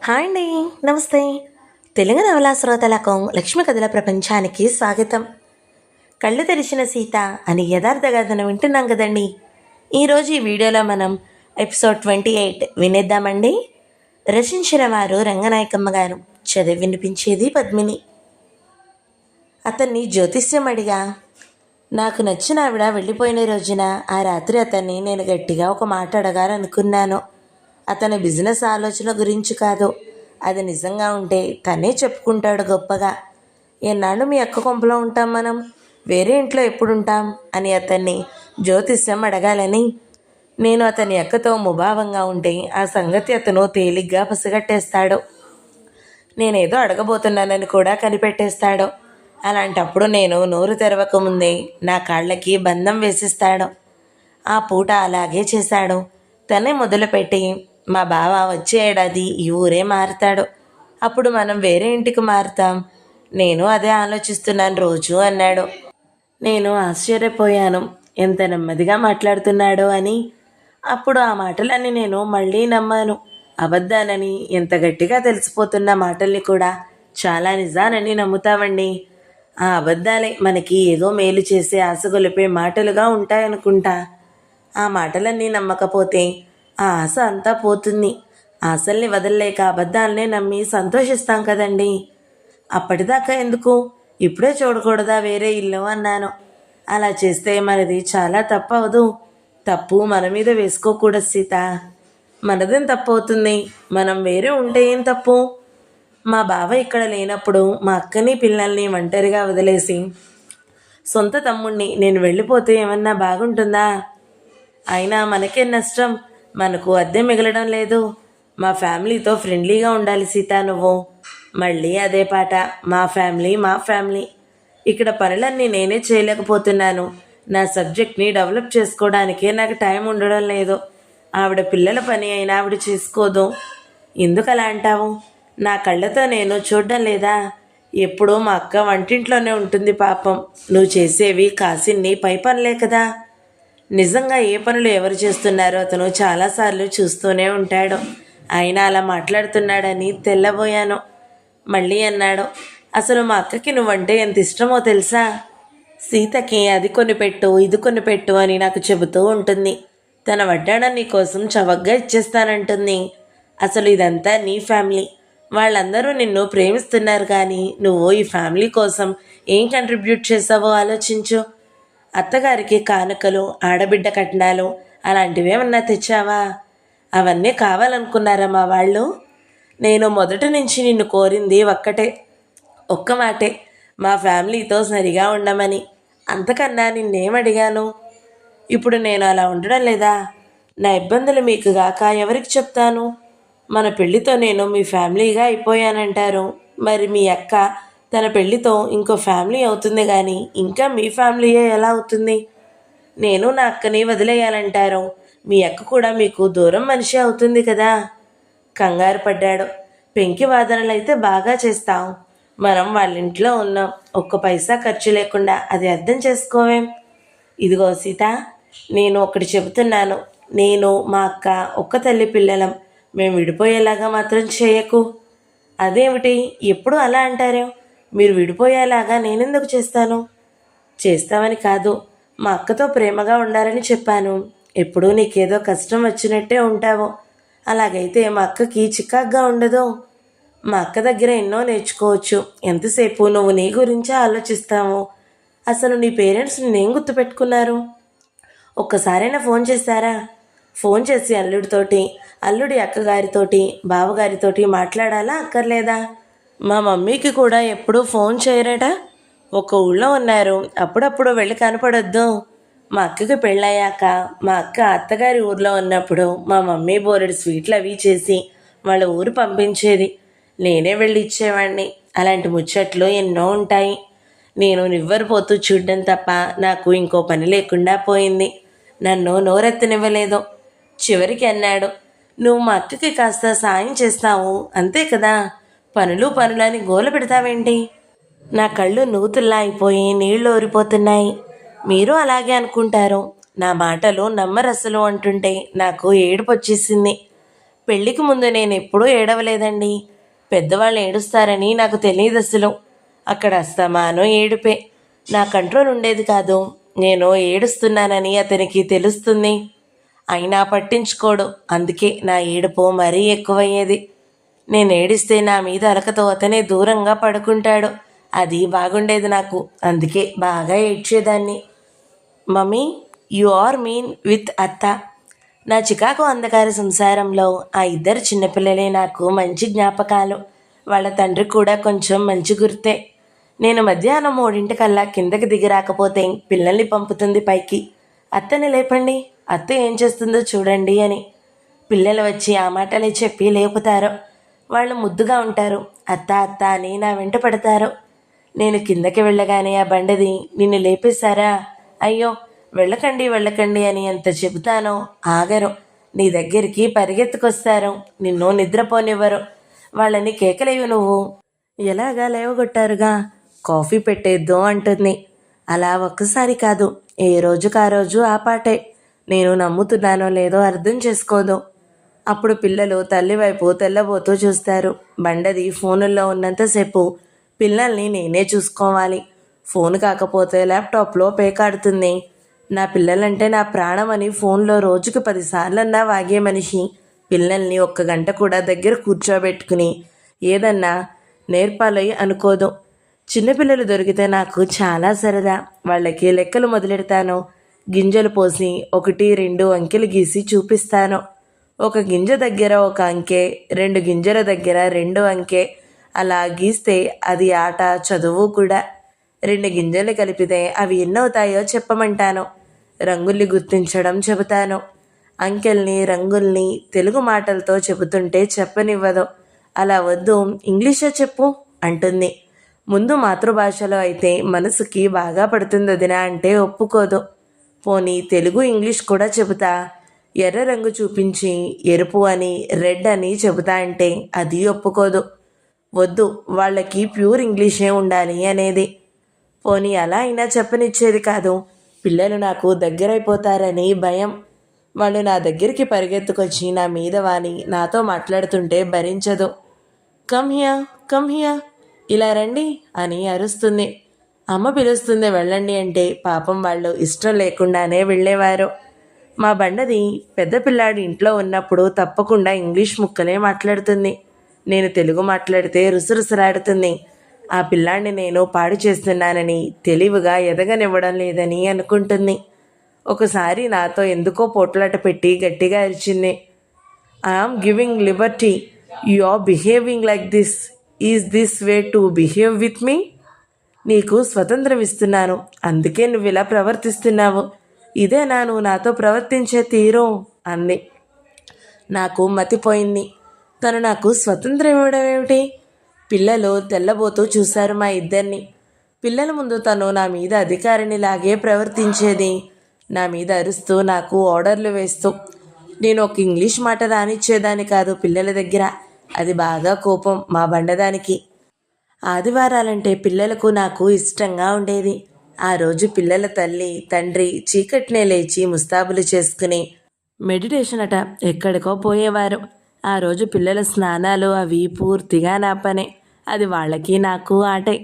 Hi అండి. నమస్తే. తెలుగు నవలా శ్రోతలకు లక్ష్మి కథల ప్రపంచానికి స్వాగతం. కళ్ళు తెరిచిన సీత అని యథార్థ గాథను వింటున్నాం కదండి. ఈరోజు ఈ వీడియోలో మనం ఎపిసోడ్ 28 వినేద్దామండి. రచించిన వారు రంగనాయకమ్మ గారు, చదివి వినిపించేది పద్మిని. అతన్ని జ్యోతిష్యం అడిగా. నాకు నచ్చిన ఆవిడ వెళ్ళిపోయిన రోజున ఆ రాత్రి అతన్ని నేను గట్టిగా ఒక మాట అడగాలనుకున్నాను. అతని బిజినెస్ ఆలోచన గురించి కాదు, అది నిజంగా ఉంటే తనే చెప్పుకుంటాడు గొప్పగా. ఎన్నాళ్ళు మీ అక్క కొంపలో ఉంటాం మనం, వేరే ఇంట్లో ఎప్పుడుంటాం అని అతన్ని జ్యోతిష్యం అడగాలని. నేను అతని అక్కతో ముభావంగా ఉంటే ఆ సంగతి అతను తేలిగ్గా పసిగట్టేస్తాడు. నేనేదో అడగబోతున్నానని కూడా కనిపెట్టేస్తాడు. అలాంటప్పుడు నేను నోరు తెరవకముందే నా కాళ్ళకి బంధం వేసిస్తాడు. ఆ పూట అలాగే చేశాడు. తనే మొదలుపెట్టి, మా బావ వచ్చే ఏడాది ఈ ఊరే మారుతాడు, అప్పుడు మనం వేరే ఇంటికి మారుతాం, నేను అదే ఆలోచిస్తున్నాను రోజు అన్నాడు. నేను ఆశ్చర్యపోయాను, ఎంత నెమ్మదిగా మాట్లాడుతున్నాడో అని. అప్పుడు ఆ మాటలన్నీ నేను మళ్ళీ నమ్మాను. అబద్ధాలని ఎంత గట్టిగా తెలిసిపోతున్న మాటల్ని కూడా చాలా నిజానని నమ్ముతామండి. ఆ అబద్ధాలే మనకి ఏదో మేలు చేసే ఆశగొలిపే మాటలుగా ఉంటాయనుకుంటా. ఆ మాటలన్నీ నమ్మకపోతే ఆ ఆశ అంతా పోతుంది. ఆశల్ని వదలలేక అబద్ధాలనే నమ్మి సంతోషిస్తాం కదండి. అప్పటిదాకా ఎందుకు, ఇప్పుడే చూడకూడదా వేరే ఇల్లు అన్నాను. అలా చేస్తే మనది చాలా తప్పవదు. తప్పు మన మీద వేసుకోకూడదు సీత. మనదేం తప్పు అవుతుంది, మనం వేరే ఉంటే ఏం తప్పు? మా బావ ఇక్కడ లేనప్పుడు మా అక్కని పిల్లల్ని ఒంటరిగా వదిలేసి సొంత తమ్ముణ్ణి నేను వెళ్ళిపోతే ఏమన్నా బాగుంటుందా? అయినా మనకేం నష్టం, మనకు అద్దె మిగలడం లేదు. మా ఫ్యామిలీతో ఫ్రెండ్లీగా ఉండాలి సీత నువ్వు. మళ్ళీ అదే పాట, మా ఫ్యామిలీ మా ఫ్యామిలీ. ఇక్కడ పనులన్నీ నేనే చేయలేకపోతున్నాను. నా సబ్జెక్ట్ని డెవలప్ చేసుకోవడానికే నాకు టైం ఉండడం లేదు. ఆవిడ పిల్లల పని అయినా ఆవిడ చేసుకోదు. ఎందుకు అలా అంటావు? నా కళ్ళతో నేను చూడడం లేదా? ఎప్పుడూ మా అక్క వంటింట్లోనే ఉంటుంది పాపం. నువ్వు చేసేవి కాసిన్ని పై పనులే కదా. నిజంగా ఏ పనులు ఎవరు చేస్తున్నారో అతను చాలాసార్లు చూస్తూనే ఉంటాడు. అయినా అలా మాట్లాడుతున్నాడని తెల్లబోయాను. మళ్ళీ అన్నాడు, అసలు మా అక్కకి నువ్వంటే ఎంత ఇష్టమో తెలుసా? సీతకి అది కొనిపెట్టు ఇది కొనిపెట్టు అని నాకు చెబుతూ ఉంటుంది. తన వడ్డాణం నీ కోసం చవగ్గా ఇచ్చేస్తానంటుంది. అసలు ఇదంతా నీ ఫ్యామిలీ, వాళ్ళందరూ నిన్ను ప్రేమిస్తున్నారు, కానీ నువ్వు ఈ ఫ్యామిలీ కోసం ఏం కంట్రిబ్యూట్ చేసావో ఆలోచించు. అత్తగారికి కానుకలు, ఆడబిడ్డ కట్నాలు అలాంటివేమన్నా తెచ్చావా? అవన్నీ కావాలనుకున్నారా మా వాళ్ళు? నేను మొదటి నుంచి నిన్ను కోరింది ఒక్క మాటే, మా ఫ్యామిలీతో సరిగా ఉండమని. అంతకన్నా నిన్నేమడిగాను? ఇప్పుడు నేను అలా ఉండడం లేదా? నా ఇబ్బందులు మీకు గాక ఎవరికి చెప్తాను? మన పెళ్లితో నేను మీ ఫ్యామిలీగా అయిపోయానంటారు. మరి మీ అక్క తన పెళ్లితో ఇంకో ఫ్యామిలీ అవుతుంది, కానీ ఇంకా మీ ఫ్యామిలీయే ఎలా అవుతుంది? నేను నా అక్కని వదిలేయాలంటారు. మీ అక్క కూడా మీకు దూరం మనిషి అవుతుంది కదా. కంగారు పడ్డాడు. పెంకి వాదనలైతే బాగా చేస్తాం, మనం వాళ్ళ ఇంట్లో ఉన్నాం, ఒక్క పైసా ఖర్చు లేకుండా, అది అర్థం చేసుకోవేం? ఇదిగో సీత, నేను ఒకటి చెబుతున్నాను. నేను మా అక్క ఒక్క తల్లి పిల్లలం, మేము విడిపోయేలాగా మాత్రం చేయకు. అదేమిటి ఎప్పుడు అలా అంటారు? మీరు విడిపోయేలాగా నేనెందుకు చేస్తాను? చేస్తామని కాదు, మా అక్కతో ప్రేమగా ఉండాలని చెప్పాను. ఎప్పుడూ నీకేదో కష్టం వచ్చినట్టే ఉంటావు. అలాగైతే మా అక్కకి చికాగ్గా ఉండదు. మా అక్క దగ్గర ఎన్నో నేర్చుకోవచ్చు. ఎంతసేపు నువ్వు నీ గురించే ఆలోచిస్తావు. అసలు నీ పేరెంట్స్ నేనేం గుర్తుపెట్టుకున్నారు? ఒక్కసారైనా ఫోన్ చేశారా? ఫోన్ చేసి అల్లుడితోటి, అల్లుడి అక్కగారితోటి, బావగారితోటి మాట్లాడాలా అక్కర్లేదా? మా మమ్మీకి కూడా ఎప్పుడూ ఫోన్ చేయరట. ఒక ఊళ్ళో ఉన్నారు, అప్పుడప్పుడు వెళ్ళి కనపడొద్దు. మా అక్కకి పెళ్ళయ్యాక మా అక్క అత్తగారి ఊర్లో ఉన్నప్పుడు మా మమ్మీ బోరెడు స్వీట్లు అవి చేసి వాళ్ళ ఊరు పంపించేది. నేనే వెళ్ళి ఇచ్చేవాడిని. అలాంటి ముచ్చట్లు ఎన్నో ఉంటాయి. నేను నివ్వరిపోతూ చూడడం తప్ప నాకు ఇంకో పని లేకుండా పోయింది. నన్ను నోరెత్తనివ్వలేదు. చివరికి అన్నాడు, నువ్వు మా అక్కకి కాస్త సాయం చేస్తావు అంతే కదా, పనులని గోల పెడతావేంటి? నా కళ్ళు నూతుల్లా అయిపోయి నీళ్లు ఊరిపోతున్నాయి. మీరు అలాగే అనుకుంటారు. నా మాటలు నమ్మరసలు అంటుంటే నాకు ఏడుపు వచ్చేసింది. పెళ్లికి ముందు నేను ఎప్పుడూ ఏడవలేదండి. పెద్దవాళ్ళు ఏడుస్తారని నాకు తెలియదు అసలు. అక్కడ అస్తమాను ఏడుపే. నా కంట్రోల్ ఉండేది కాదు. నేను ఏడుస్తున్నానని అతనికి తెలుస్తుంది. అయినా పట్టించుకోడు. అందుకే నా ఏడుపు మరీ ఎక్కువయ్యేది. నేను ఏడిస్తే నా మీద అలకతో అతనే దూరంగా పడుకుంటాడు. అది బాగుండేది నాకు. అందుకే బాగా ఏడ్చేదాన్ని. Mummy, you are mean with అత్త. నా చికాకు అంధకార సంసారంలో ఆ ఇద్దరు చిన్నపిల్లలే నాకు మంచి జ్ఞాపకాలు. వాళ్ళ తండ్రి కూడా కొంచెం మంచి గుర్తే. నేను మధ్యాహ్నం 3 కిందకి దిగి రాకపోతే పిల్లల్ని పంపుతుంది పైకి. అత్తని లేపండి, అత్త ఏం చేస్తుందో చూడండి అని. పిల్లలు వచ్చి ఆ మాటలే చెప్పి లేపుతారు. వాళ్ళు ముద్దుగా ఉంటారు. అత్త అత్త అని నా వెంట పడతారు. నేను కిందకి వెళ్ళగానే ఆ బండది, నిన్ను లేపేశారా, అయ్యో వెళ్ళకండి వెళ్ళకండి అని ఎంత చెబుతానో ఆగరు. నీ దగ్గరికి పరిగెత్తుకొస్తారు. నిన్ను నిద్రపోనివ్వరు. వాళ్ళని కేకలేవు నువ్వు. ఎలాగా లేవగొట్టారుగా, కాఫీ పెట్టేద్దు అంటుంది. అలా ఒక్కసారి కాదు, ఏ రోజుకా రోజు ఆ పాటే. నేను నమ్ముతున్నానో లేదో అర్థం చేసుకోదు. అప్పుడు పిల్లలు తల్లి వైపు తెల్లబోతూ చూస్తారు. బండది ఫోనుల్లో ఉన్నంతసేపు పిల్లల్ని నేనే చూసుకోవాలి. ఫోన్ కాకపోతే ల్యాప్టాప్లో పేకాడుతుంది. నా పిల్లలంటే నా ప్రాణం అని ఫోన్లో రోజుకు 10 సార్లన్నా వాగే మనిషి పిల్లల్ని 1 గంట కూడా దగ్గర కూర్చోబెట్టుకుని ఏదన్నా నేర్పాలి అనుకోదు. చిన్నపిల్లలు దొరికితే నాకు చాలా సరదా. వాళ్ళకి లెక్కలు మొదలెడతాను. గింజలు పోసి 1, 2 అంకెలు గీసి చూపిస్తాను. 1 గింజ దగ్గర 1 అంకె, 2 గింజల దగ్గర 2 అంకె. అలా గీస్తే అది ఆట, చదువు కూడా. 2 గింజలు కలిపితే అవి ఎన్నవుతాయో చెప్పమంటాను. రంగుల్ని గుర్తించడం చెబుతాను. అంకెల్ని, రంగుల్ని తెలుగు మాటలతో చెబుతుంటే చెప్పనివ్వదు. అలా వద్దు, ఇంగ్లీషే చెప్పు అంటుంది. ముందు మాతృభాషలో అయితే మనసుకి బాగా పడుతుంది వదినా అంటే ఒప్పుకోదు. పోనీ తెలుగు ఇంగ్లీష్ కూడా చెబుతా, ఎర్ర రంగు చూపించి ఎరుపు అని, రెడ్ అని చెబుతా అంటే అది ఒప్పుకోదు. వద్దు, వాళ్ళకి ప్యూర్ ఇంగ్లీషే ఉండాలి అనేది. పోనీ అలా అయినా చెప్పనిచ్చేది కాదు. పిల్లలు నాకు దగ్గరైపోతారని భయం. వాళ్ళు నా దగ్గరికి పరిగెత్తుకొచ్చి నా మీద వాని నాతో మాట్లాడుతుంటే భరించదు. కమ్ హియా, కమ్ హియా, ఇలా రండి అని అరుస్తుంది. అమ్మ పిలుస్తుంది వెళ్ళండి అంటే పాపం వాళ్ళు ఇష్టం లేకుండానే వెళ్ళేవారు. మా బండది పెద్ద పిల్లాడి ఇంట్లో ఉన్నప్పుడు తప్పకుండా ఇంగ్లీష్ ముక్కలే మాట్లాడుతుంది. నేను తెలుగు మాట్లాడితే రుసరుసలాడుతుంది. ఆ పిల్లాడిని నేను పాడు చేస్తున్నానని, తెలివిగా ఎదగనివ్వడం లేదని అనుకుంటుంది. ఒకసారి నాతో ఎందుకో పోట్లాట పెట్టి గట్టిగా అరిచింది. I'm giving liberty, you are behaving like this. Is this way to behave with me? నీకు స్వతంత్రం ఇస్తున్నాను, అందుకే నువ్వు ఇలా ప్రవర్తిస్తున్నావు. ఇదేనా నువ్వు నాతో ప్రవర్తించే తీరు అంది. నాకు మతిపోయింది. తను నాకు స్వతంత్రం ఇవ్వడం ఏమిటి? పిల్లలు తెల్లబోతూ చూశారు మా ఇద్దరిని. పిల్లల ముందు తను నా మీద అధికారినిలాగే ప్రవర్తించేది. నా మీద అరుస్తూ, నాకు ఆర్డర్లు వేస్తూ. నేను ఒక ఇంగ్లీష్ మాట రానిచ్చేదాన్ని కాదు పిల్లల దగ్గర. అది బాగా కోపం మా బండదానికి. ఆదివారాలంటే పిల్లలకు నాకు ఇష్టంగా ఉండేది. ఆ రోజు పిల్లల తల్లి తండ్రి చీకట్నే లేచి ముస్తాబులు చేసుకుని మెడిటేషన్ అట ఎక్కడికో పోయేవారు. ఆ రోజు పిల్లల స్నానాలు అవి పూర్తిగా నా పనే. అది వాళ్ళకి నాకు ఆటే.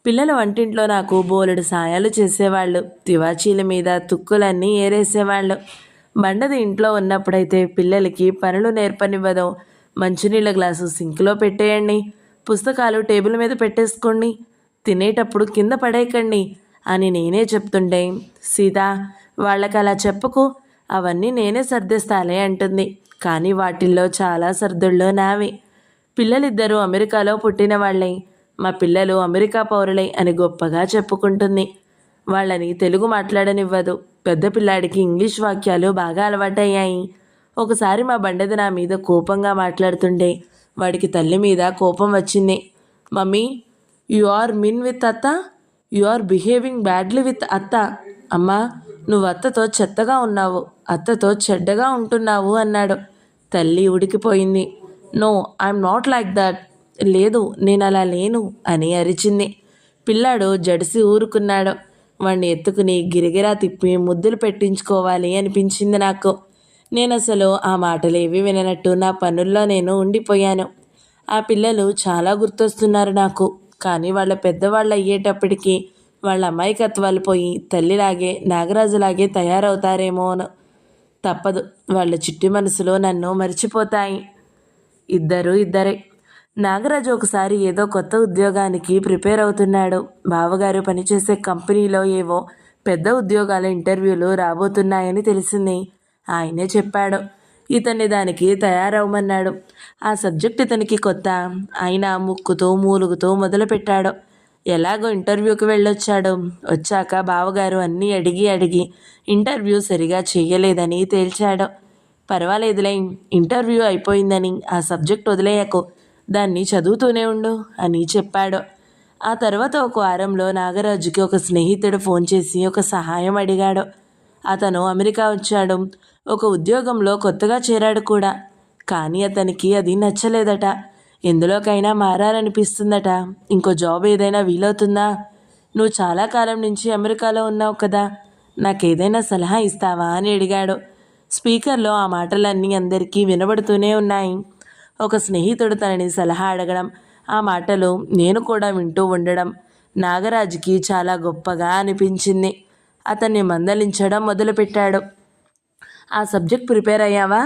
పిల్లల వంటింట్లో నాకు బోలెడు సాయాలు చేసేవాళ్ళు. తివాచీల మీద తుక్కులన్నీ ఏరేసేవాళ్ళు. బండది ఇంట్లో ఉన్నప్పుడైతే పిల్లలకి పనులు నేర్పనివ్వదు. మంచినీళ్ళ గ్లాసు సింక్లో పెట్టేయండి, పుస్తకాలు టేబుల్ మీద పెట్టేసుకోండి, తినేటప్పుడు కింద పడేయకండి అని నేనే చెప్తుంటే, సీత వాళ్ళకి అలా చెప్పకు, అవన్నీ నేనే సర్దేస్తాలే అంటుంది. కానీ వాటిల్లో చాలా సర్దుళ్ళు నావి. పిల్లలిద్దరూ అమెరికాలో పుట్టిన వాళ్ళే. మా పిల్లలు అమెరికా పౌరులే అని గొప్పగా చెప్పుకుంటుంది. వాళ్ళని తెలుగు మాట్లాడనివ్వదు. పెద్ద పిల్లాడికి ఇంగ్లీష్ వాక్యాలు బాగా అలవాటయ్యాయి. ఒకసారి మా బండది నా మీద కోపంగా మాట్లాడుతుంటే వాడికి తల్లి మీద కోపం వచ్చింది. Mummy, you are mean with అత్త, you are behaving badly with అత్త. అమ్మా, నువ్వు అత్తతో చెత్తగా ఉన్నావు, అత్తతో చెడ్డగా ఉంటున్నావు అన్నాడు. తల్లి ఉడికిపోయింది. No, I'm not like that. లేదు, నేను అలా లేను అని అరిచింది. పిల్లాడు జడిసి ఊరుకున్నాడు. వాణ్ణి ఎత్తుకుని గిరిగిరా తిప్పి ముద్దులు పెట్టించుకోవాలి అనిపించింది నాకు. నేనసలు ఆ మాటలేవి విననట్టు నా పనుల్లో నేను ఉండిపోయాను. ఆ పిల్లలు చాలా గుర్తొస్తున్నారు నాకు. కానీ వాళ్ళ పెద్దవాళ్ళు అయ్యేటప్పటికి వాళ్ళ అమాయకత్వాలు పోయి తల్లిలాగే నాగరాజులాగే తయారవుతారేమోను. తప్పదు, వాళ్ళ చిట్టి మనసులో నన్ను మర్చిపోతాయి. ఇద్దరే. నాగరాజు ఒకసారి ఏదో కొత్త ఉద్యోగానికి ప్రిపేర్ అవుతున్నాడు. బావగారు పనిచేసే కంపెనీలో ఏవో పెద్ద ఉద్యోగాల ఇంటర్వ్యూలు రాబోతున్నాయని తెలిసింది. ఆయనే చెప్పాడు. ఇతన్ని దానికి తయారవమన్నాడు. ఆ సబ్జెక్ట్ ఇతనికి కొత్త. అయినా ముక్కుతూ మూలుగుతూ మొదలుపెట్టాడు. ఎలాగో ఇంటర్వ్యూకి వెళ్ళొచ్చాడు. వచ్చాక బావగారు అన్నీ అడిగి ఇంటర్వ్యూ సరిగా చేయలేదని తేల్చాడు. పర్వాలేదులే, ఇంటర్వ్యూ అయిపోయిందని ఆ సబ్జెక్ట్ వదిలేయకు, దాన్ని చదువుతూనే ఉండు అని చెప్పాడు. ఆ తర్వాత ఒక వారంలో నాగరాజుకి ఒక స్నేహితుడు ఫోన్ చేసి ఒక సహాయం అడిగాడు. అతను అమెరికా వచ్చాడు. ఒక ఉద్యోగంలో కొత్తగా చేరాడు కూడా. కానీ అతనికి అది నచ్చలేదట. ఎందులోకైనా మారాలనిపిస్తుందట. ఇంకో జాబ్ ఏదైనా వీలవుతుందా? నువ్వు చాలా కాలం నుంచి అమెరికాలో ఉన్నావు కదా, నాకేదైనా సలహా ఇస్తావా అని అడిగాడు. స్పీకర్లో ఆ మాటలన్నీ అందరికీ వినబడుతూనే ఉన్నాయి. ఒక స్నేహితుడు తనని సలహా అడగడం, ఆ మాటలు నేను కూడా వింటూ ఉండడం నాగరాజుకి చాలా గొప్పగా అనిపించింది. అతన్ని మందలించడం మొదలుపెట్టాడు. ఆ సబ్జెక్ట్ ప్రిపేర్ అయ్యావా?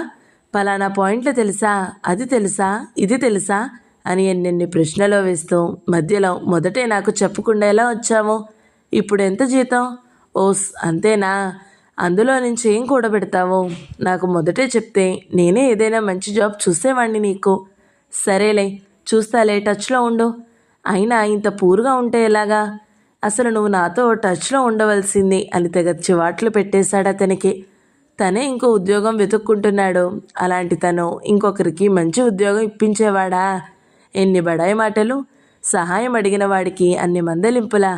పలానా పాయింట్లు తెలుసా? అది తెలుసా? ఇది తెలుసా అని ఎన్నెన్ని ప్రశ్నలు వేస్తూ మధ్యలో మొదటే నాకు చెప్పకుండా ఎలా వచ్చావు? ఇప్పుడు ఎంత జీతం? ఓస్ అంతేనా? అందులో నుంచి ఏం కూడబెడతావు? నాకు మొదటే చెప్తే నేనే ఏదైనా మంచి జాబ్ చూసేవాణ్ణి నీకు. సరేలే, చూస్తాలే, టచ్లో ఉండు. అయినా ఇంత పూరుగా ఉంటే ఎలాగా? అసలు నువ్వు నాతో టచ్లో ఉండవలసింది అని తెగ చివాట్లు పెట్టేశాడు అతనికి. తనే ఇంకో ఉద్యోగం వెతుక్కుంటున్నాడు. అలాంటి తను ఇంకొకరికి మంచి ఉద్యోగం ఇప్పించేవాడా? ఎన్ని బడాయి మాటలు! సహాయం అడిగిన వాడికి అన్ని మందలింపులా?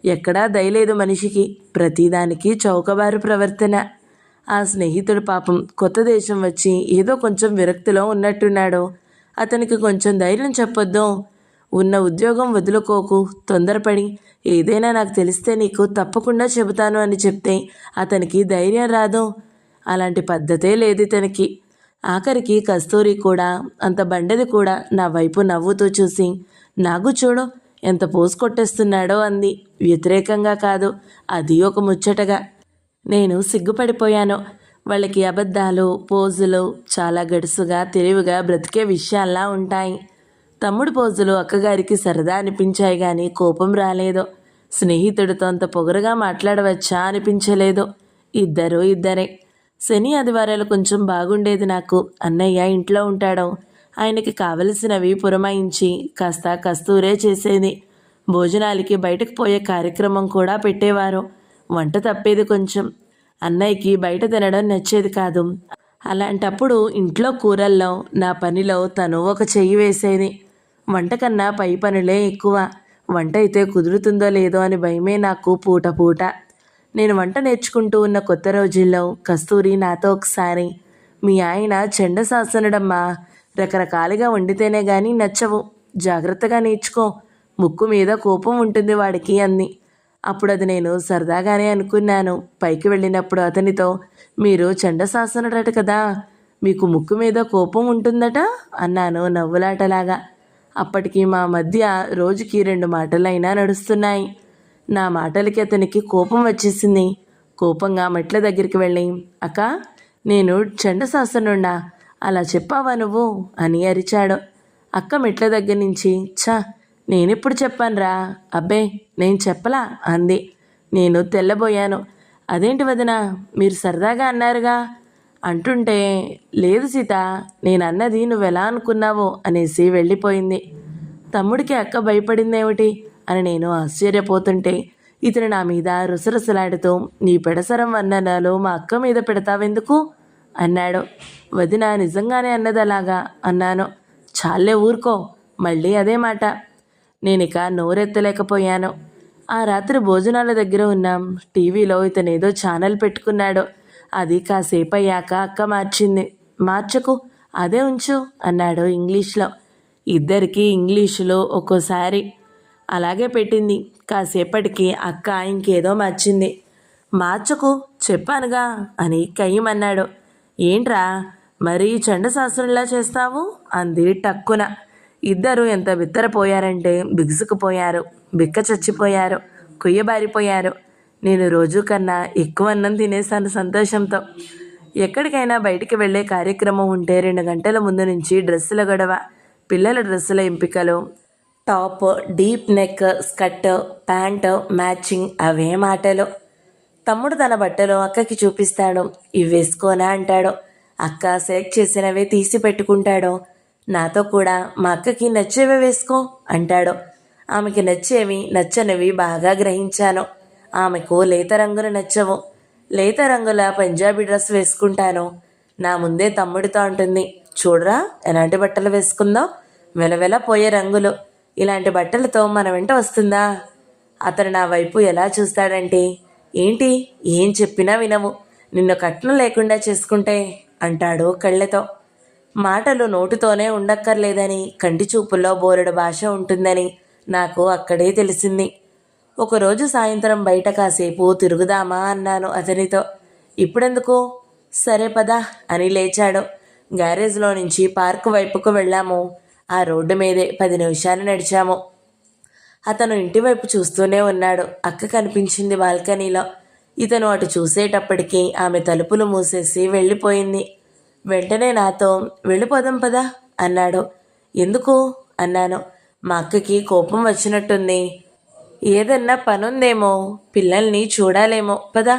ఎక్కడా దయలేదు మనిషికి. ప్రతిదానికి చౌకబారు ప్రవర్తన. ఆ స్నేహితుడు పాపం కొత్త దేశం వచ్చి ఏదో కొంచెం విరక్తిలో ఉన్నట్టున్నాడు. అతనికి కొంచెం ధైర్యం చెప్పొద్దు. ఉన్న ఉద్యోగం వదులుకోకు తొందరపడి. ఏదైనా నాకు తెలిస్తే నీకు తప్పకుండా చెబుతాను అని చెప్తే అతనికి ధైర్యం రాదు. అలాంటి పద్ధతే లేదు ఇతనికి. ఆఖరికి కస్తూరి కూడా, అంత బండది కూడా నా వైపు నవ్వుతూ చూసి, నాకు చూడు ఎంత పోసు కొట్టేస్తున్నాడో అంది. వ్యతిరేకంగా కాదు, అది ఒక ముచ్చటగా. నేను సిగ్గుపడిపోయాను. వాళ్ళకి అబద్ధాలు, పోజులు చాలా గడుసుగా తెలివిగా బ్రతికే విషయాల్లా ఉంటాయి. తమ్ముడు పోజులు అక్కగారికి సరదా అనిపించాయి కానీ కోపం రాలేదు. స్నేహితుడితో అంత పొగరుగా మాట్లాడవచ్చా అనిపించలేదు. ఇద్దరే. శని ఆదివారాలు కొంచెం బాగుండేది నాకు. అన్నయ్య ఇంట్లో ఉంటాడు. ఆయనకి కావలసినవి పురమాయించి కాస్త కస్తూరే చేసేది. భోజనాలకి బయటకు పోయే కార్యక్రమం కూడా పెట్టేవారు. వంట తప్పేది కొంచెం. అన్నయ్యకి బయట తినడం నచ్చేది కాదు. అలాంటప్పుడు ఇంట్లో కూరల్లో నా పనిలో తను ఒక చెయ్యి వేసేది. వంట కన్నా పై పనులే ఎక్కువ. వంట అయితే కుదురుతుందో లేదో అని భయమే నాకు పూట. నేను వంట నేర్చుకుంటూ ఉన్న కొత్త రోజుల్లో కస్తూరి నాతో ఒకసారి, మీ ఆయన చండశాసనుడమ్మా, రకరకాలుగా వండితేనే కానీ నచ్చవు, జాగ్రత్తగా నేర్చుకో, ముక్కు మీద కోపం ఉంటుంది వాడికి అంది. అప్పుడు అది నేను సరదాగానే అనుకున్నాను. పైకి వెళ్ళినప్పుడు అతనితో, మీరు చండశాసనుడట కదా, మీకు ముక్కు మీద కోపం ఉంటుందట అన్నాను నవ్వులాటలాగా. అప్పటికి మా మధ్య రోజుకి 2 మాటలైనా నడుస్తున్నాయి. నా మాటలకి అతనికి కోపం వచ్చేసింది. కోపంగా మెట్ల దగ్గరికి వెళ్ళి, అక్క, నేను చండశాసనున్నా, అలా చెప్పావా నువ్వు అని అరిచాడు. అక్క మెట్ల దగ్గర నుంచి, నేనెప్పుడు చెప్పానురా? అబ్బే, నేను చెప్పలా అంది. నేను తెల్లబోయాను. అదేంటి వదిన, మీరు సరదాగా అన్నారుగా అంటుంటే, లేదు సీత, నేను అన్నది నువ్వెలా అనుకున్నావో అనేసి వెళ్ళిపోయింది. తమ్ముడికి అక్క భయపడిందేమిటి అని నేను ఆశ్చర్యపోతుంటే, ఇతను నా మీద రుసరుసలాడుతూ, నీ పెడసరం వర్ణనలు మా అక్క మీద పెడతావెందుకు అన్నాడు. వదిన నిజంగానే అన్నది అలాగా అన్నాను. చాలే ఊరుకో, మళ్ళీ అదే మాట. నేనిక నోరెత్తలేకపోయాను. ఆ రాత్రి భోజనాల దగ్గర ఉన్నాం. టీవీలో ఇతనేదో ఛానల్ పెట్టుకున్నాడు. అది కాసేపు అయ్యాక అక్క మార్చింది. మార్చకు, అదే ఉంచు అన్నాడు ఇంగ్లీష్లో. ఇద్దరికీ ఇంగ్లీషులో ఒక్కోసారి. అలాగే పెట్టింది. కాసేపటికి అక్క ఇంకేదో మార్చింది. మార్చకు చెప్పానుగా అని కయ్యమన్నాడు. ఏంట్రా మరీ చండశాస్త్రంలా చేస్తావు అంది టక్కున. ఇద్దరు ఎంత బిత్తరపోయారంటే బిగుసుకుపోయారు, బిక్క చచ్చిపోయారు, కుయ్యబారిపోయారు. నేను రోజు కన్నా ఎక్కువ అన్నం తినేసాను సంతోషంతో. ఎక్కడికైనా బయటికి వెళ్ళే కార్యక్రమం ఉంటే 2 గంటల ముందు నుంచి డ్రెస్సుల గొడవ, పిల్లల డ్రెస్సుల ఎంపికలు, top, deep neck, skirt, pant matching, అవే మాటలు. తమ్ముడు తన బట్టలు అక్కకి చూపిస్తాడు. ఇవి వేసుకోనా అంటాడు. అక్క సెలెక్ట్ చేసినవే తీసి పెట్టుకుంటాడు. నాతో కూడా మా అక్కకి నచ్చేవే వేసుకో అంటాడు. ఆమెకి నచ్చేవి నచ్చనివి బాగా గ్రహించాను. ఆమెకు లేత రంగులు నచ్చవు. లేత రంగుల పంజాబీ డ్రెస్ వేసుకుంటాను. నా ముందే తమ్ముడితో అంటుంది, చూడరా ఎలాంటి బట్టలు వేసుకుందో, వెలవెల పోయే రంగులు, ఇలాంటి బట్టలతో మన వెంట వస్తుందా? అతను నా వైపు ఎలా చూస్తాడంటే, ఏంటి ఏం చెప్పినా వినవు, నిన్ను కట్నం లేకుండా చేసుకుంటే అంటాడు కళ్ళతో. మాటలు నోటితోనే ఉండక్కర్లేదని, కంటి చూపుల్లో బోరెడు భాష ఉంటుందని నాకు అక్కడే తెలిసింది. ఒకరోజు సాయంత్రం బయట కాసేపు తిరుగుదామా అన్నాను అతనితో. ఇప్పుడెందుకు? సరే పదా అని లేచాడు. గ్యారేజ్లో నుంచి పార్కు వైపుకు వెళ్ళాము. ఆ రోడ్డు మీదే 10 నిమిషాలు నడిచాము. అతను ఇంటివైపు చూస్తూనే ఉన్నాడు. అక్క కనిపించింది బాల్కనీలో. ఇతను అటు చూసేటప్పటికీ ఆమె తలుపులు మూసేసి వెళ్ళిపోయింది. వెంటనే నాతో, వెళ్ళిపోదాం పదా అన్నాడు. ఎందుకు అన్నాను. మా అక్కకి కోపం వచ్చినట్టుంది. ఏదన్నా పనుందేమో, పిల్లల్ని చూడాలేమో, పదా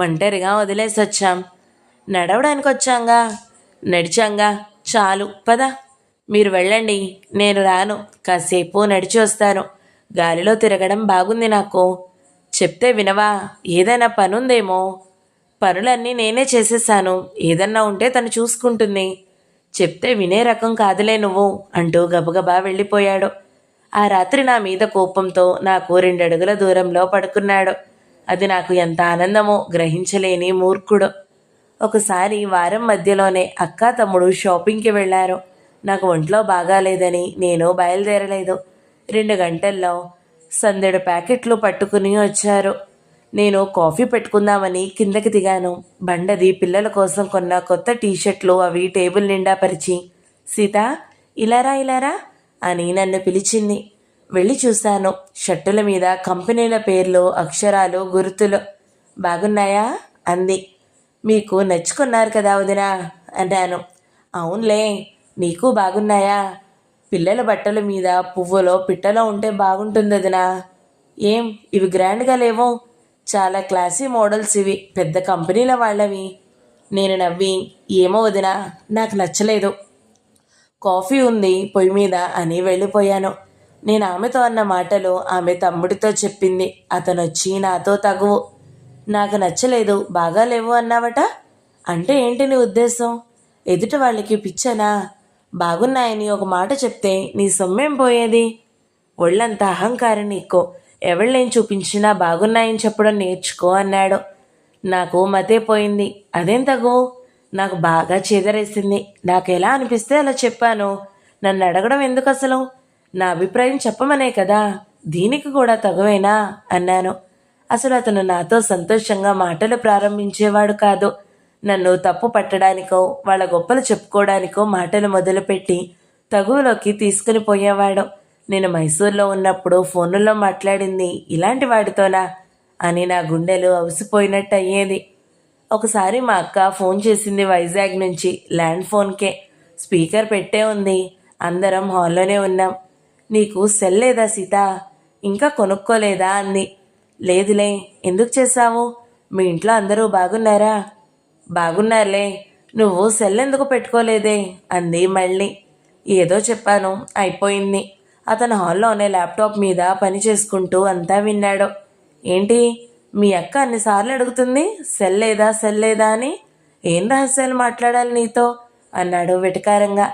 ఒంటరిగా వదిలేసొచ్చాం. నడవడానికి వచ్చాంగా, నడిచాంగా, చాలు పదా. మీరు వెళ్ళండి, నేను రాను, కాసేపు నడిచి వస్తాను. గాలిలో తిరగడం బాగుంది నాకు. చెప్తే వినవా? ఏదైనా పనుందేమో. పనులన్నీ నేనే చేసేసాను, ఏదన్నా ఉంటే తను చూసుకుంటుంది. చెప్తే వినే రకం కాదులే నువ్వు అంటూ గబగబా వెళ్ళిపోయాడు. ఆ రాత్రి నా మీద కోపంతో నాకు 2 అడుగుల దూరంలో పడుకున్నాడు. అది నాకు ఎంత ఆనందమో గ్రహించలేని మూర్ఖుడు. ఒకసారి వారం మధ్యలోనే అక్క తమ్ముడు షాపింగ్కి వెళ్ళారు. నాకు ఒంట్లో బాగాలేదని నేను బయలుదేరలేదు. 2 గంటల్లో సందెడు ప్యాకెట్లు పట్టుకుని వచ్చారు. నేను కాఫీ పెట్టుకుందామని కిందకి దిగాను. బండది పిల్లల కోసం కొన్న కొత్త టీషర్ట్లు అవి టేబుల్ నిండా పరిచి, సీత ఇలారా ఇలారా అని నన్ను పిలిచింది. వెళ్ళి చూశాను. షర్టుల మీద కంపెనీల పేర్లు, అక్షరాలు, గుర్తులు. బాగున్నాయా అంది. మీకు నచ్చుకున్నారు కదా వదినా అన్నాను. అవునులే, నీకు బాగున్నాయా? పిల్లల బట్టల మీద పువ్వులో పిట్టలో ఉంటే బాగుంటుంది వదినా. ఏం ఇవి గ్రాండ్గా లేవో? చాలా క్లాసీ మోడల్స్ ఇవి, పెద్ద కంపెనీల వాళ్ళవి. నేను నవ్వి, ఏమో వదినా, నాకు నచ్చలేదు. కాఫీ ఉంది పొయ్యి మీద అని వెళ్ళిపోయాను. నేను ఆమెతో అన్న మాటలు ఆమె తమ్ముడితో చెప్పింది. అతను వచ్చి నాతో తగువు. నాకు నచ్చలేదు, బాగాలేవు అన్నావట. అంటే ఏంటి నీ ఉద్దేశం? ఎదుటి వాళ్ళకి పిచ్చనా? బాగున్నాయని ఒక మాట చెప్తే నీ సొమ్మేం పోయేది? ఒళ్ళంత అహంకారం నీకో. ఎవళ్ళేం చూపించినా బాగున్నాయని చెప్పడం నేర్చుకో అన్నాడు. నాకు మతే పోయింది. అదేం తగువు? నాకు బాగా చేదరేసింది. నాకు ఎలా అనిపిస్తే అలా చెప్పాను. నన్ను అడగడం ఎందుకు అసలు? నా అభిప్రాయం చెప్పమనే కదా. దీనికి కూడా తగువేనా అన్నాను. అసలు అతను నాతో సంతోషంగా మాటలు ప్రారంభించేవాడు కాదు. నన్ను తప్పు పట్టడానికో వాళ్ళ గొప్పలు చెప్పుకోవడానికో మాటలు మొదలుపెట్టి తగువలోకి తీసుకుని పోయేవాడు. నేను మైసూర్లో ఉన్నప్పుడు ఫోన్లో మాట్లాడింది ఇలాంటి వాడితోనా అని నా గుండెలు అవసిపోయినట్టు అయ్యేది. ఒకసారి మా అక్క ఫోన్ చేసింది వైజాగ్ నుంచి. ల్యాండ్ ఫోన్కే, స్పీకర్ పెట్టే ఉంది. అందరం హాల్లోనే ఉన్నాం. నీకు సెల్ లేదా సీత? ఇంకా కొనుక్కోలేదా అంది. లేదులే, ఎందుకు చేశావు? మీ ఇంట్లో అందరూ బాగున్నారా? బాగున్నారులే, నువ్వు సెల్ ఎందుకు పెట్టుకోలేదే అంది మళ్ళీ. ఏదో చెప్పాను, అయిపోయింది. అతను హాల్లోనే ల్యాప్టాప్ మీద పని చేసుకుంటూ అంతా విన్నాడు. ఏంటి మీ అక్క అన్నిసార్లు అడుగుతుంది సెల్ లేదా సెల్ లేదా అని? ఏం రహస్యాలు మాట్లాడాలి నీతో అన్నాడు వెటకారంగా.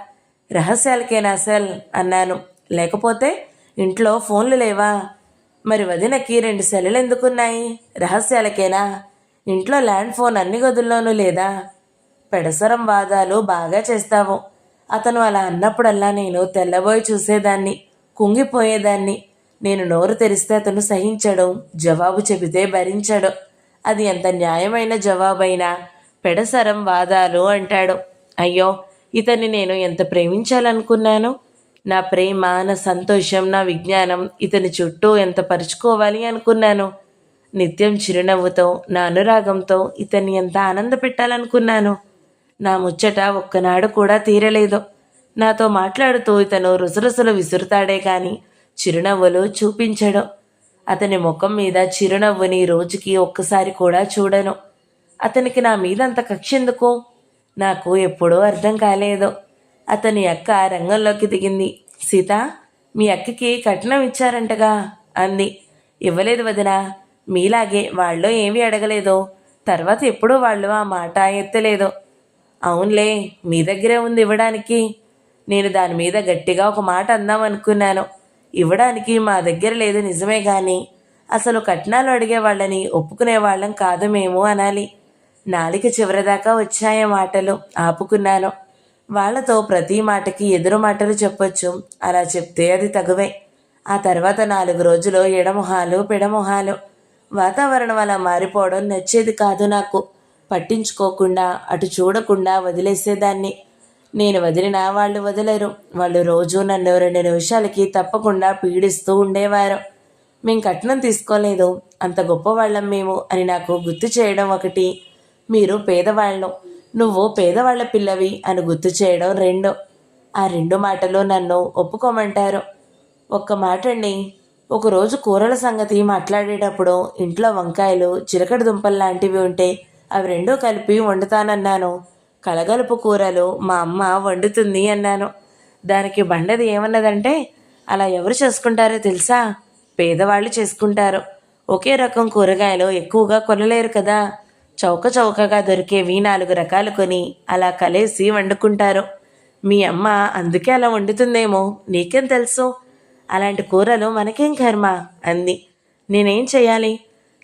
రహస్యాలకేనా సెల్ అన్నాను. లేకపోతే ఇంట్లో ఫోన్లు లేవా? మరి వదినకి 2 సెల్లులు ఎందుకున్నాయి? రహస్యాలకేనా? ఇంట్లో ల్యాండ్ ఫోన్ అన్ని గదుల్లోనూ లేదా? పెడసరం వాదాలు బాగా చేస్తావు. అతను అలా అన్నప్పుడల్లా నేను తెల్లబోయి చూసేదాన్ని, కుంగిపోయేదాన్ని. నేను నోరు తెరిస్తే అతను సహించడు, జవాబు చెబితే భరించడు. అది ఎంత న్యాయమైన జవాబైనా పెడసరం వాదాలు అంటాడు. అయ్యో, ఇతన్ని నేను ఎంత ప్రేమించాలనుకున్నాను. నా ప్రేమ, నా సంతోషం, నా విజ్ఞానం ఇతని చుట్టూ ఎంత పరుచుకోవాలి అనుకున్నాను. నిత్యం చిరునవ్వుతో, నా అనురాగంతో ఇతన్ని ఎంత ఆనంద పెట్టాలనుకున్నాను. నా ముచ్చట ఒక్కనాడు కూడా తీరలేదు. నాతో మాట్లాడుతూ ఇతను రుసరుసలు విసురుతాడే కానీ చిరునవ్వులు చూపించడు. అతని ముఖం మీద చిరునవ్వుని రోజుకి ఒక్కసారి కూడా చూడను. అతనికి నా మీద అంత కక్ష ఎందుకు? నాకు ఎప్పుడూ అర్థం కాలేదు. అతని అక్క రంగంలోకి దిగింది. సీత, మీ అక్కకి కట్నం ఇచ్చారంటగా అంది. ఇవ్వలేదు వదినా, మీలాగే వాళ్ళు ఏమీ అడగలేదు. తర్వాత ఎప్పుడూ వాళ్ళు ఆ మాట ఎత్తలేదు. అవునులే, మీ దగ్గరే ఉంది ఇవ్వడానికి. నేను దాని మీద గట్టిగా ఒక మాట అందామనుకున్నాను. ఇవ్వడానికి మా దగ్గర లేదు నిజమే, కానీ అసలు కట్నాలు అడిగే వాళ్ళని ఒప్పుకునే వాళ్ళం కాదు మేము అనాలి. నాలిక చివరిదాకా వచ్చాయ మాటలు. ఆపుకున్నాను. వాళ్లతో ప్రతి మాటకి ఎదురు మాటలు చెప్పొచ్చు. అలా చెప్తే అది తగువే. ఆ తర్వాత 4 రోజులు ఎడమొహాలు పెడమొహాలు. వాతావరణం అలా మారిపోవడం నచ్చేది కాదు నాకు. పట్టించుకోకుండా, అటు చూడకుండా వదిలేసేదాన్ని. నేను వదిలినా వాళ్ళు వదిలేరు. వాళ్ళు రోజు నన్ను 2 నిమిషాలకి తప్పకుండా పీడిస్తూ ఉండేవారు. మేం కట్నం తీసుకోలేదు, అంత గొప్పవాళ్ళం మేము అని నాకు గుర్తు చేయడం ఒకటి. మీరు పేదవాళ్ళం, నువ్వు పేదవాళ్ల పిల్లవి అని గుర్తు చేయడం 2. ఆ 2 మాటలు నన్ను ఒప్పుకోమంటారు. ఒక్క మాట అండి, ఒకరోజు కూరల సంగతి మాట్లాడేటప్పుడు ఇంట్లో వంకాయలు, చిలకడ దుంపలు లాంటివి ఉంటే అవి 2 కలిపి వండుతానన్నాను. కలగలుపు కూరలు మా అమ్మ వండుతుంది అన్నాను. దానికి బండది ఏమన్నదంటే, అలా ఎవరు చేసుకుంటారో తెలుసా? పేదవాళ్ళు చేసుకుంటారు. ఒకే రకం కూరగాయలు ఎక్కువగా కొనలేరు కదా. చౌక చౌకగా దొరికేవి 4 రకాలు కొని అలా కలిసి వండుకుంటారు. మీ అమ్మ అందుకే అలా వండుతుందేమో, నీకేం తెలుసు? అలాంటి కూరలు మనకేం కర్మ అంది. నేనేం చెయ్యాలి?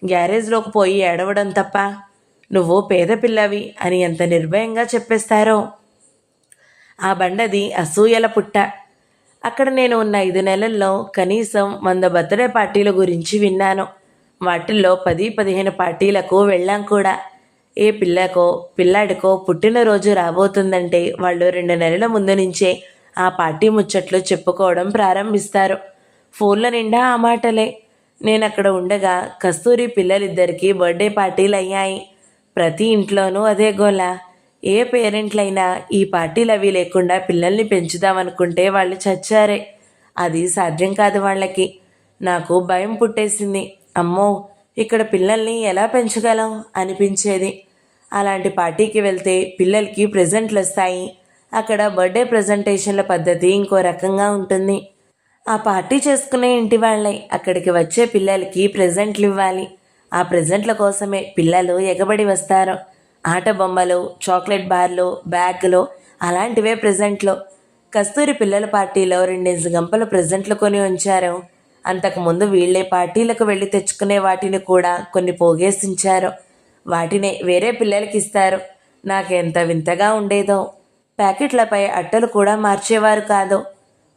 గ్యారేజ్లోకి పోయి ఏడవడం తప్ప. నువ్వు పేద పిల్లవి అని ఎంత నిర్భయంగా చెప్పేస్తారో. ఆ బండది అసూయల పుట్ట. అక్కడ నేను ఉన్న 5 నెలల్లో కనీసం 100 బర్త్డే పార్టీల గురించి విన్నాను. వాటిల్లో 10-15 పార్టీలకు వెళ్ళాం కూడా. ఏ పిల్లకో పిల్లాడికో పుట్టినరోజు రాబోతుందంటే వాళ్ళు 2 నెలల ముందు నుంచే ఆ పార్టీ ముచ్చట్లు చెప్పుకోవడం ప్రారంభిస్తారు. ఫోన్ల నిండా ఆ మాటలే. నేనక్కడ ఉండగా కస్తూరి పిల్లలిద్దరికీ బర్త్డే పార్టీలు అయ్యాయి. ప్రతి ఇంట్లోనూ అదే గోల. ఏ పేరెంట్లైనా ఈ పార్టీలు అవి లేకుండా పిల్లల్ని పెంచుదామనుకుంటే వాళ్ళు చచ్చారే. అది సాధ్యం కాదు వాళ్ళకి. నాకు భయం పుట్టేసింది. అమ్మో, ఇక్కడ పిల్లల్ని ఎలా పెంచగలం అనిపించేది. అలాంటి పార్టీకి వెళ్తే పిల్లలకి ప్రెజెంట్లు వస్తాయి. అక్కడ బర్త్డే ప్రజెంటేషన్ల పద్ధతి ఇంకో రకంగా ఉంటుంది. ఆ పార్టీ చేసుకునే ఇంటి వాళ్ళే అక్కడికి వచ్చే పిల్లలకి ప్రెజెంట్లు ఇవ్వాలి. ఆ ప్రెజెంట్ల కోసమే పిల్లలు ఎగబడి వస్తారు. ఆట బొమ్మలు, చాక్లెట్ బార్లు, బ్యాగులు అలాంటివే ప్రెజెంట్లు. కస్తూరి పిల్లల పార్టీలో 2 గంపల ప్రెజెంట్లు కొని ఉంచారు. అంతకుముందు వీళ్లే పార్టీలకు వెళ్ళి తెచ్చుకునే వాటిని కూడా కొన్ని పోగేసించారు. వాటినే వేరే పిల్లలకి ఇస్తారు. నాకెంత వింతగా ఉండేదో. ప్యాకెట్లపై అట్టలు కూడా మార్చేవారు కాదు.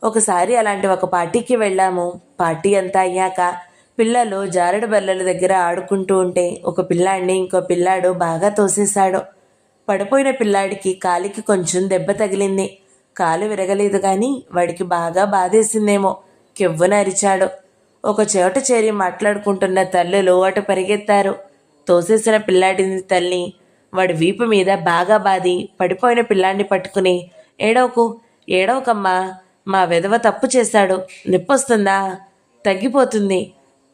ఒకసారి అలాంటి ఒక పార్టీకి వెళ్ళాము. పార్టీ అంతా అయ్యాక పిల్లలు జారుడు బల్లల దగ్గర ఆడుకుంటూ ఉంటే ఒక పిల్లాడిని ఇంకో పిల్లాడు బాగా తోసేశాడు. పడిపోయిన పిల్లాడికి కాలికి కొంచెం దెబ్బ తగిలింది. కాలు విరగలేదు కానీ వాడికి బాగా బాధేసిందేమో. కెవ్వున అరిచాడు. ఒక చోట చేరి మాట్లాడుకుంటున్న తల్లులు అటు పరిగెత్తారు. తోసేసిన పిల్లాడిని తల్లి వాడి వీపు మీద బాగా బాది పడిపోయిన పిల్లాడిని పట్టుకుని, ఏడవకు ఏడవకమ్మా, మా వెధవ తప్పు చేశాడు, నొప్పొస్తుందా?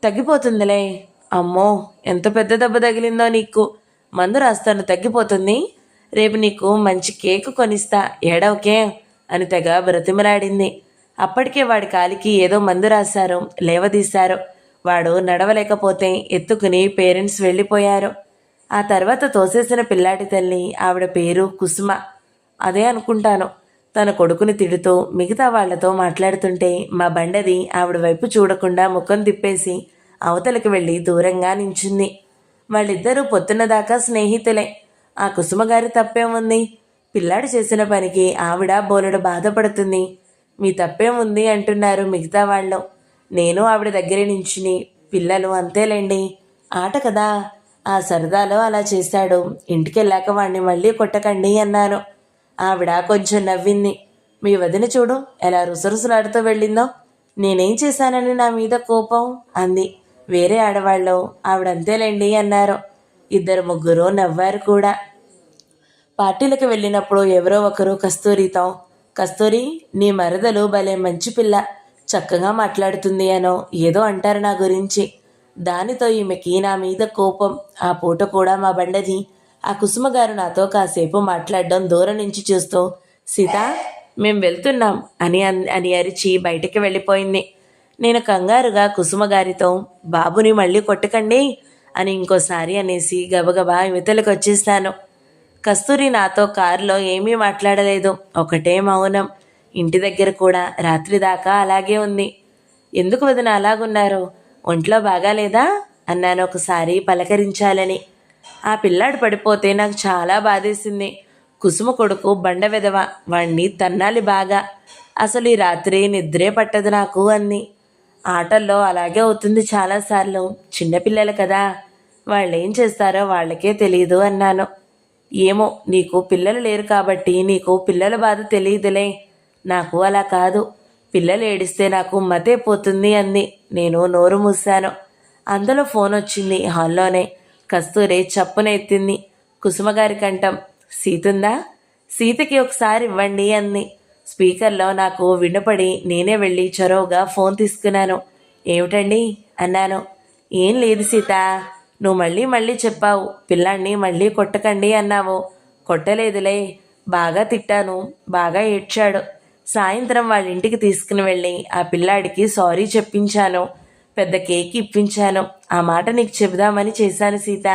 తగ్గిపోతుందిలే. అమ్మో, ఎంత పెద్ద దెబ్బ తగిలిందో నీకు. మందు రాస్తాను, తగ్గిపోతుంది. రేపు నీకు మంచి కేకు కొనిస్తా, ఏడవకే అని తెగ బ్రతిమలాడింది. అప్పటికే వాడి కాలికి ఏదో మందు రాశారు. లేవదీశారు. వాడు నడవలేకపోతే ఎత్తుకుని పేరెంట్స్ వెళ్ళిపోయారు. ఆ తర్వాత తోసేసిన పిల్లాడి తల్లి, ఆవిడ పేరు కుసుమ, అదే అనుకుంటాను, తన కొడుకుని తిడుతూ మిగతా వాళ్లతో మాట్లాడుతుంటే మా బండది ఆవిడ వైపు చూడకుండా ముఖం తిప్పేసి అవతలకి వెళ్ళి దూరంగా నించుంది. వాళ్ళిద్దరూ పొద్దున్న దాకా స్నేహితులే. ఆ కుసుమగారి తప్పేముంది? పిల్లాడు చేసిన పనికి ఆవిడ బోలెడు బాధపడుతుంది. మీ తప్పేముంది అంటున్నారు మిగతా వాళ్ళు. నేను ఆవిడ దగ్గర నించుని, పిల్లలు అంతేలేండి, ఆట కదా, ఆ సరదాలో అలా చేశాడు. ఇంటికెళ్ళాక వాణ్ణి మళ్ళీ కొట్టకండి అన్నాను. ఆవిడ కొంచెం నవ్వింది. మీ వదిన చూడు ఎలా రుసరుసలాడుతూ వెళ్ళిందో. నేనేం చేశానని నా మీద కోపం అంది. వేరే ఆడవాళ్ళు ఆవిడంతేలేండి అన్నారు. ఇద్దరు ముగ్గురు నవ్వారు కూడా. పార్టీలకు వెళ్ళినప్పుడు ఎవరో ఒకరు కస్తూరితో, కస్తూరి నీ మరదలు భలే మంచి పిల్ల, చక్కగా మాట్లాడుతుంది అనో ఏదో అంటారు నా గురించి. దానితో ఈమెకి నా మీద కోపం. ఆ పూట కూడా మా బండది ఆ కుసుమగారు నాతో కాసేపు మాట్లాడడం దూరం నుంచి చూస్తూ సీత మేం వెళ్తున్నాం అని అరిచి బయటికి వెళ్ళిపోయింది. నేను కంగారుగా కుసుమగారితో బాబుని మళ్ళీ కొట్టకండి అని ఇంకోసారి అనేసి గబగబా ఇవతలకు వచ్చేస్తాను. కస్తూరి నాతో కారులో ఏమీ మాట్లాడలేదు. ఒకటే మౌనం. ఇంటి దగ్గర కూడా రాత్రి దాకా అలాగే ఉంది. ఎందుకు వదిన అలాగున్నారు? ఒంట్లో బాగాలేదా అన్నాను ఒకసారి పలకరించాలని. ఆ పిల్లాడు పడిపోతే నాకు చాలా బాధేసింది. కుసుమ కొడుకు బండ వెదవ, వాణ్ణి తన్నాలి బాగా. అసలు ఈ రాత్రి నిద్రే పట్టదు నాకు అంది. ఆటల్లో అలాగే అవుతుంది చాలాసార్లు. చిన్నపిల్లలు కదా, వాళ్ళేం చేస్తారో వాళ్ళకే తెలియదు అన్నాను. ఏమో నీకు పిల్లలు లేరు కాబట్టి నీకు పిల్లల బాధ తెలియదులే. నాకు అలా కాదు. పిల్లలు ఏడిస్తే నాకు మతే పోతుంది అంది. నేను నోరు మూశాను. అందులో ఫోన్ వచ్చింది. హాల్లోనే కస్తూరి చప్పున ఎత్తింది. కుసుమగారి కంఠం. సీతుందా? సీతకి ఒకసారి ఇవ్వండి అంది. స్పీకర్లో నాకు వినపడి నేనే వెళ్ళి చొరవగా ఫోన్ తీసుకున్నాను. ఏమిటండి అన్నాను. ఏం లేదు సీత, నువ్వు మళ్ళీ చెప్పావు పిల్లాన్ని మళ్ళీ కొట్టకండి అన్నావు. కొట్టలేదులే, బాగా తిట్టాను, బాగా ఏడ్చాడు. సాయంత్రం వాళ్ళ ఇంటికి తీసుకుని వెళ్ళి ఆ పిల్లాడికి సారీ చెప్పించాను, పెద్ద కేక్ ఇప్పించాను. ఆ మాట నీకు చెబుదామని చేశాను సీత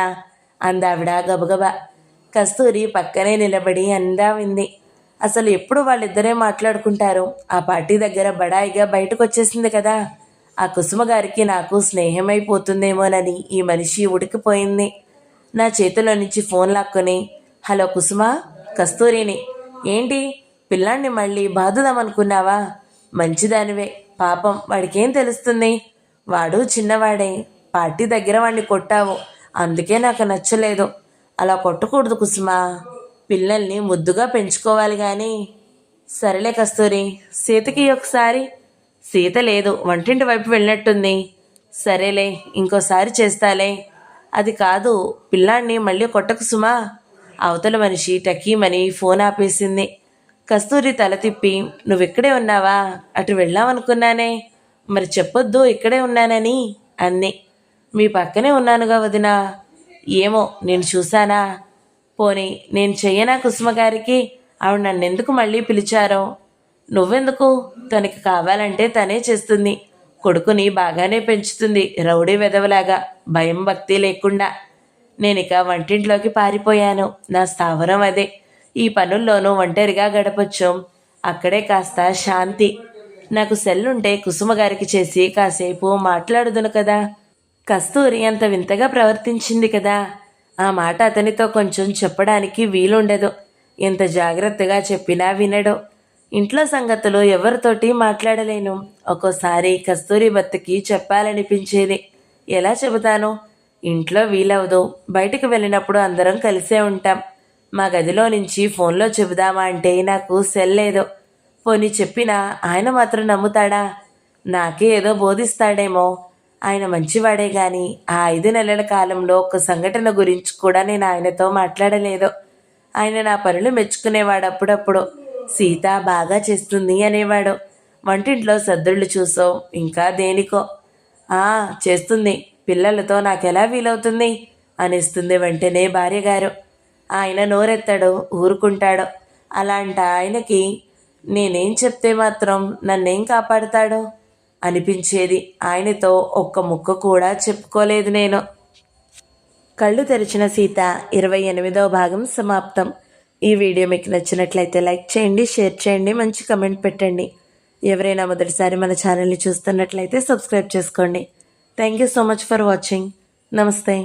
అందావిడ గబగబా. కస్తూరి పక్కనే నిలబడి అందావింది. అసలు ఎప్పుడు వాళ్ళిద్దరే మాట్లాడుకుంటారు? ఆ పార్టీ దగ్గర బడాయిగా బయటకు వచ్చేసింది కదా. ఆ కుసుమ గారికి నాకు స్నేహమైపోతుందేమోనని ఈ మనిషి ఉడికిపోయింది. నా చేతిలో నుంచి ఫోన్ లాక్కొని హలో కుసుమ, కస్తూరిని. ఏంటి పిల్లాన్ని మళ్ళీ బాదుదామనుకున్నావా? మంచిదానివే, పాపం వాడికేం తెలుస్తుంది, వాడు చిన్నవాడే. పార్టీ దగ్గర వాడిని కొట్టావు, అందుకే నాకు నచ్చలేదు. అలా కొట్టకూడదు కుసుమ, పిల్లల్ని ముద్దుగా పెంచుకోవాలి కానీ. సరేలే కస్తూరి, సీతకి ఒకసారి. సీత లేదు, వంటింటి వైపు వెళ్ళినట్టుంది. సరేలే, ఇంకోసారి చేస్తాలే. అది కాదు, పిల్లాన్ని మళ్ళీ కొట్టకు సుమా. అవతల మనిషి టకీమని ఫోన్ ఆపేసింది. కస్తూరి తల తిప్పి నువ్విక్కడే ఉన్నావా? అటు వెళ్ళామనుకున్నానే. మరి చెప్పొద్దు ఇక్కడే ఉన్నానని అంది. మీ పక్కనే ఉన్నానుగా వదినా. ఏమో నేను చూశానా? పోనీ నేను చెయ్యనా కుసుమ గారికి? ఆవిడ నన్నెందుకు మళ్ళీ పిలిచారో? నువ్వెందుకు? తనకి కావాలంటే తనే చేస్తుంది. కొడుకుని బాగానే పెంచుతుంది, రౌడీ వెదవలాగా, భయం భక్తి లేకుండా. నేనిక వంటింట్లోకి పారిపోయాను. నా స్థావరం అదే. ఈ పనుల్లోనూ ఒంటరిగా గడపొచ్చు. అక్కడే కాస్త శాంతి. నాకు సెల్లుంటే కుసుమ గారికి చేసి కాసేపు మాట్లాడుదును కదా. కస్తూరి అంత వింతగా ప్రవర్తించింది కదా. ఆ మాట అతనితో కొంచెం చెప్పడానికి వీలుండదు. ఎంత జాగ్రత్తగా చెప్పినా వినడు. ఇంట్లో సంగతులు ఎవరితోటి మాట్లాడలేను. ఒక్కోసారి కస్తూరి భర్తకి చెప్పాలనిపించేది. ఎలా చెబుతాను? ఇంట్లో వీలవదు. బయటకు వెళ్ళినప్పుడు అందరం కలిసే ఉంటాం. మా గదిలో నుంచి ఫోన్లో చెబుదామా అంటే నాకు సెల్ లేదు. పోనీ చెప్పినా ఆయన మాత్రం నమ్ముతాడా? నాకే ఏదో బోధిస్తాడేమో. ఆయన మంచివాడే గాని ఆ 5 నెలల కాలంలో ఒక్క సంఘటన గురించి కూడా నేను ఆయనతో మాట్లాడలేదు. ఆయన నా పనులు మెచ్చుకునేవాడు. అప్పుడప్పుడు సీత బాగా చేస్తుంది అనేవాడు. వంటింట్లో సద్దుళ్ళు చూసో ఇంకా దేనికో చేస్తుంది, పిల్లలతో నాకెలా వీలవుతుంది అనిస్తుంది వెంటనే భార్యగారు. ఆయన నోరెత్తాడు, ఊరుకుంటాడు. అలాంటి ఆయనకి నేనేం చెప్తే మాత్రం నన్నేం కాపాడుతాడో అనిపించేది. ఆయనతో ఒక్క ముక్క కూడా చెప్పుకోలేదు నేను. కళ్ళు తెరిచిన సీత 28వ భాగం సమాప్తం. ఈ వీడియో మీకు నచ్చినట్లయితే లైక్ చేయండి, షేర్ చేయండి, మంచి కమెంట్ పెట్టండి. ఎవరైనా మొదటిసారి మన ఛానల్ని చూస్తున్నట్లయితే సబ్స్క్రైబ్ చేసుకోండి. Thank you so much for watching. నమస్తే.